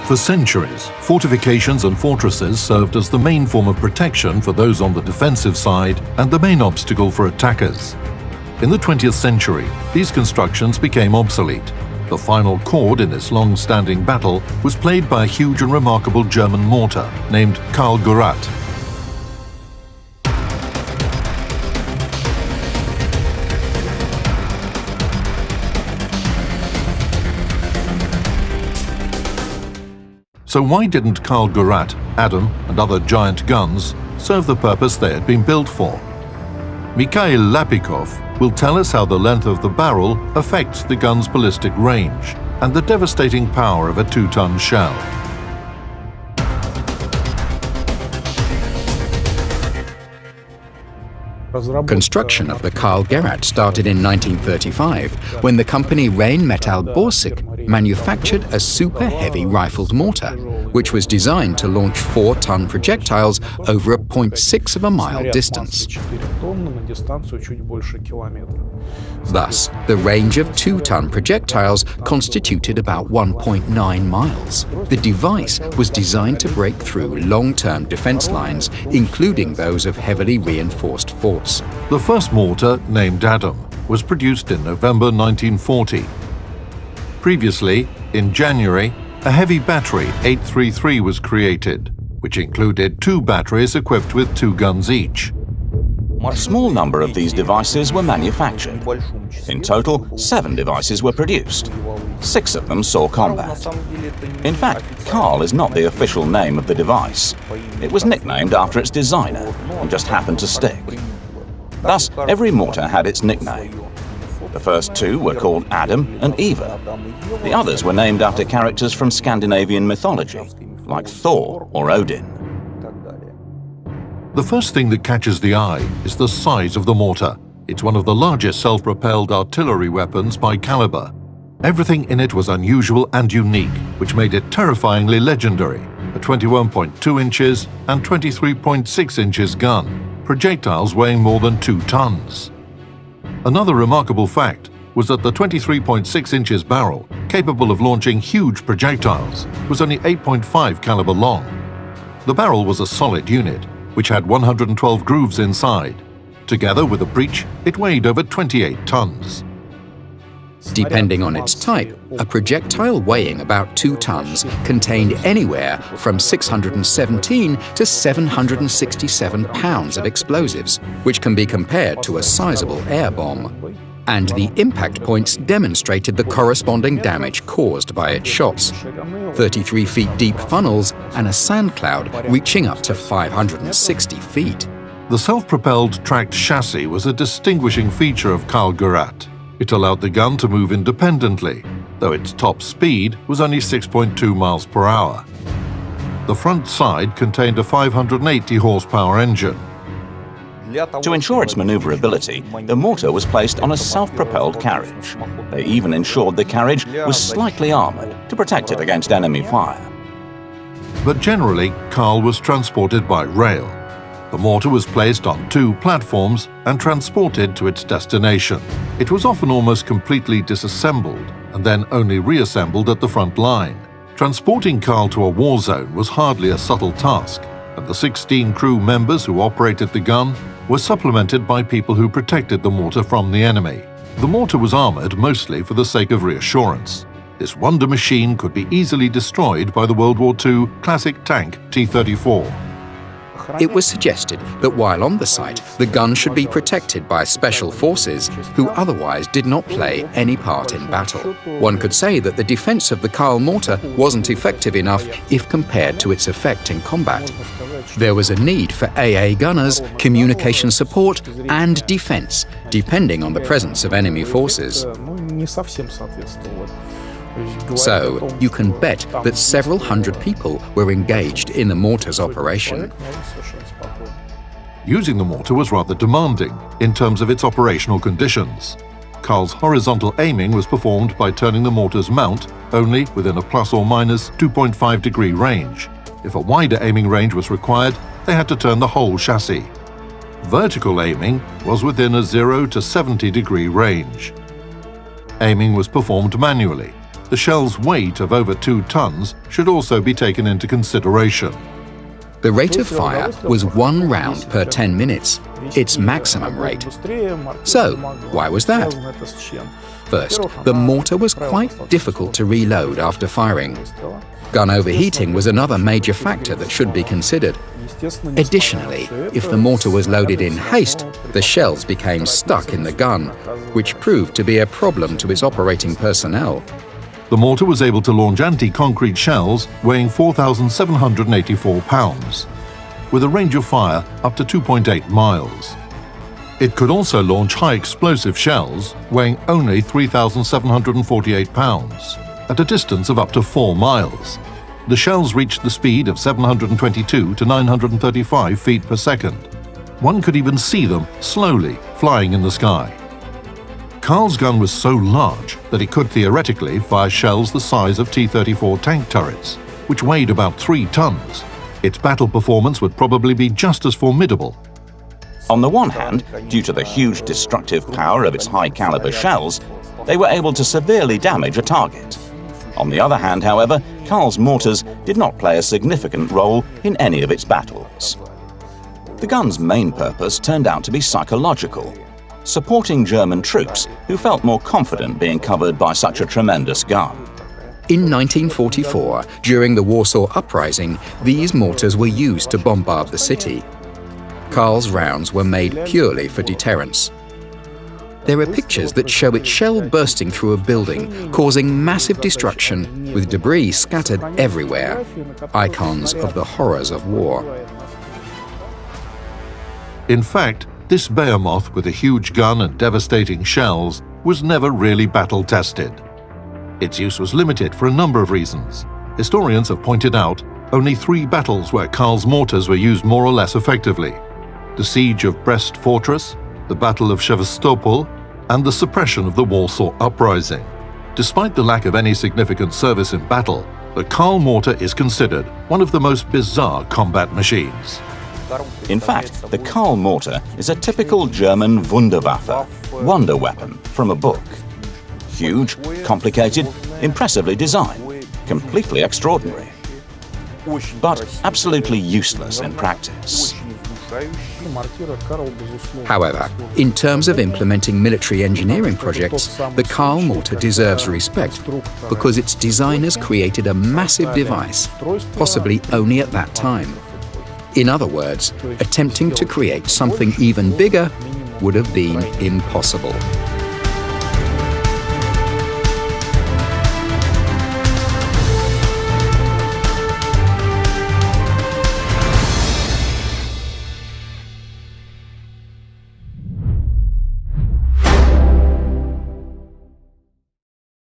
For centuries, fortifications and fortresses served as the main form of protection for those on the defensive side and the main obstacle for attackers. In the 20th century, these constructions became obsolete. The final chord in this long-standing battle was played by a huge and remarkable German mortar named Karl Gerät. So why didn't Karl Gerät, Adam and other giant guns serve the purpose they had been built for? Mikhail Lapikov will tell us how the length of the barrel affects the gun's ballistic range and the devastating power of a 2-ton shell. Construction of the Karl Gerät started in 1935 when the company Rheinmetall Borsig manufactured a super-heavy rifled mortar, which was designed to launch 4-ton projectiles over a 0.6 of a mile distance. Thus, the range of 2-ton projectiles constituted about 1.9 miles. The device was designed to break through long-term defense lines, including those of heavily reinforced forts. The first mortar, named Adam, was produced in November 1940. Previously, in January, a heavy battery 833 was created, which included 2 batteries equipped with 2 guns each. A small number of these devices were manufactured. In total, 7 devices were produced. 6 of them saw combat. In fact, Karl is not the official name of the device. It was nicknamed after its designer and just happened to stick. Thus, every mortar had its nickname. The first 2 were called Adam and Eva. The others were named after characters from Scandinavian mythology, like Thor or Odin. The first thing that catches the eye is the size of the mortar. It's one of the largest self-propelled artillery weapons by caliber. Everything in it was unusual and unique, which made it terrifyingly legendary. A 21.2 inches and 23.6 inches gun, projectiles weighing more than 2 tons. Another remarkable fact was that the 23.6 inches barrel, capable of launching huge projectiles, was only 8.5 caliber long. The barrel was a solid unit, which had 112 grooves inside. Together with a breech, it weighed over 28 tons. Depending on its type, a projectile weighing about 2 tons contained anywhere from 617 to 767 pounds of explosives, which can be compared to a sizable air bomb. And the impact points demonstrated the corresponding damage caused by its shots. 33 feet deep funnels and a sand cloud reaching up to 560 feet. The self-propelled tracked chassis was a distinguishing feature of Karl Gerät. It allowed the gun to move independently, though its top speed was only 6.2 miles per hour. The front side contained a 580 horsepower engine. To ensure its maneuverability, the mortar was placed on a self-propelled carriage. They even ensured the carriage was slightly armored to protect it against enemy fire. But generally, Karl was transported by rail. The mortar was placed on 2 platforms and transported to its destination. It was often almost completely disassembled and then only reassembled at the front line. Transporting Karl to a war zone was hardly a subtle task, and the 16 crew members who operated the gun were supplemented by people who protected the mortar from the enemy. The mortar was armored mostly for the sake of reassurance. This wonder machine could be easily destroyed by the World War II classic tank T-34. It was suggested that while on the site, the gun should be protected by special forces who otherwise did not play any part in battle. One could say that the defense of the Karl mortar wasn't effective enough if compared to its effect in combat. There was a need for AA gunners, communication support, and defense, depending on the presence of enemy forces. So, you can bet that several hundred people were engaged in the mortar's operation. Using the mortar was rather demanding in terms of its operational conditions. Karl's horizontal aiming was performed by turning the mortar's mount only within a plus or minus 2.5 degree range. If a wider aiming range was required, they had to turn the whole chassis. Vertical aiming was within a 0 to 70 degree range. Aiming was performed manually. The shell's weight of over 2 tons should also be taken into consideration. The rate of fire was 1 round per 10 minutes, its maximum rate. So, why was that? First, the mortar was quite difficult to reload after firing. Gun overheating was another major factor that should be considered. Additionally, if the mortar was loaded in haste, the shells became stuck in the gun, which proved to be a problem to its operating personnel. The mortar was able to launch anti-concrete shells weighing 4,784 pounds, with a range of fire up to 2.8 miles. It could also launch high-explosive shells weighing only 3,748 pounds, at a distance of up to 4 miles. The shells reached the speed of 722 to 935 feet per second. One could even see them slowly flying in the sky. Karl's gun was so large that it could theoretically fire shells the size of T-34 tank turrets, which weighed about 3 tons. Its battle performance would probably be just as formidable. On the one hand, due to the huge destructive power of its high-caliber shells, they were able to severely damage a target. On the other hand, however, Karl's mortars did not play a significant role in any of its battles. The gun's main purpose turned out to be psychological, supporting German troops who felt more confident being covered by such a tremendous gun. In 1944, during the Warsaw Uprising, these mortars were used to bombard the city. Karl's rounds were made purely for deterrence. There are pictures that show its shell bursting through a building, causing massive destruction, with debris scattered everywhere, icons of the horrors of war. In fact, this behemoth with a huge gun and devastating shells was never really battle-tested. Its use was limited for a number of reasons. Historians have pointed out only 3 battles where Karl's mortars were used more or less effectively: the Siege of Brest Fortress, the Battle of Sevastopol, and the suppression of the Warsaw Uprising. Despite the lack of any significant service in battle, the Karl mortar is considered one of the most bizarre combat machines. In fact, the Karl mortar is a typical German Wunderwaffe, wonder weapon, from a book. Huge, complicated, impressively designed, completely extraordinary, but absolutely useless in practice. However, in terms of implementing military engineering projects, the Karl mortar deserves respect because its designers created a massive device, possibly only at that time. In other words, attempting to create something even bigger would have been impossible.